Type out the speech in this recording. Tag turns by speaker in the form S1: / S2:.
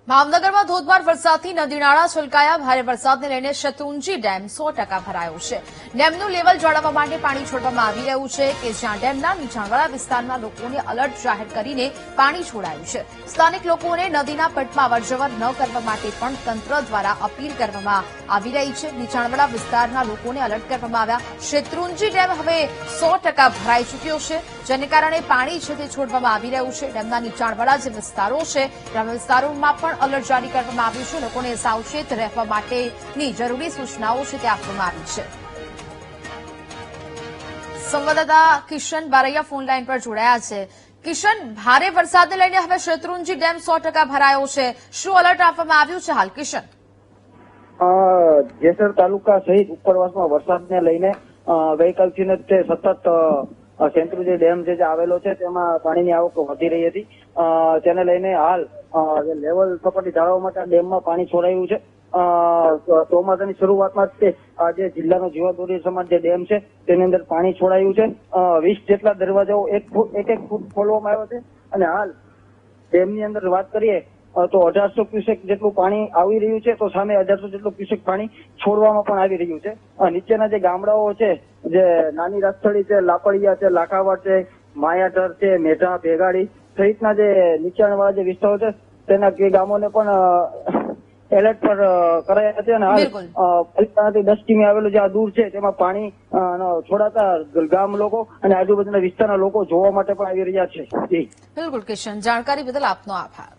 S1: ભાવનગરમાં ધોધમાર વરસાદથી નદી નાળા છલકાયા। ભારે વરસાદને લઈને શેત્રુંજી ડેમ 100% ભરાયો છે। ડેમનું લેવલ જાળવવા માટે પાણી છોડવામાં આવી રહ્યું છે કે જ્યાં ડેમના નીચાણવાળા વિસ્તારના લોકોને એલર્ટ જાહેર કરીને પાણી છોડાયું છે। સ્થાનિક લોકોને નદીના પટમાં અવરજવર ન કરવા માટે પણ તંત્ર દ્વારા અપીલ કરવામાં આવી રહી છે। નીચાણવાળા વિસ્તારના લોકોને એલર્ટ કરવામાં આવ્યા। શેત્રુંજી ડેમ હવે 100% ભરાઈ ચૂક્યો છે, જેને કારણે પાણી છે તે છોડવામાં આવી રહ્યું છે। ડેમના નીચાણવાળા જે વિસ્તારો છે ગ્રામ્ય વિસ્તારોમાં પણ એલર્ટ જારી કરવામાં આવ્યું છે। લોકોને સાવચેત રહેવા માટેની જરૂરી સૂચનાઓ છે તે આપવામાં આવી છે। સંવાદદાતા કિશન બારૈયા ફોન લાઈન પર જોડાયા છે। કિશન, ભારે વરસાદને લઈને હવે શેત્રુંજી ડેમ 100% ભરાયો છે, શું એલર્ટ આપવામાં આવ્યું છે હાલ? કિશન,
S2: જેસર તાલુકા સહિત ઉપરવાસમાં વરસાદને લઈને ગઈકાલથી તે સતત શેત્રુંજી ડેમ જે આવેલો છે તેમાં પાણીની આવક વધી રહી હતી। તેને લઈને હાલ લેવલ સપાટી જાળવવા માટે ડેમમાં પાણી છોડાયું છે। ચોમાસાની શરૂઆતમાં જ જે જિલ્લાનો જીવાદોરી સમાન જે ડેમ છે તેની અંદર પાણી છોડાયું છે। 20 જેટલા દરવાજાઓ એક ફૂટ ખોલવામાં આવ્યા છે અને હાલ ડેમની અંદર વાત કરીએ તો 1800 ક્યુસેક જેટલું પાણી આવી રહ્યું છે, તો સામે 1800 જેટલું ક્યુસેક પાણી છોડવામાં પણ આવી રહ્યું છે। નીચેના જે ગામડાઓ છે, જે નાની રસ્થળી છે, લાપડિયા છે, લાખાવાડ છે, માયાધર છે, મેઢા, ભેગાડી સહિતના જે નીચાણવાળા જે વિસ્તારો છે તેના ગામોને પણ એલર્ટ પર કરાયા છે અને હાલ પાલિકાથી 10 કિમી આવેલું જે આ દૂર છે તેમાં પાણી છોડાતા ગામ લોકો અને આજુબાજુના વિસ્તારના લોકો જોવા માટે પણ આવી રહ્યા છે।
S1: બિલકુલ કિશન, જાણકારી બદલ આપનો આભાર।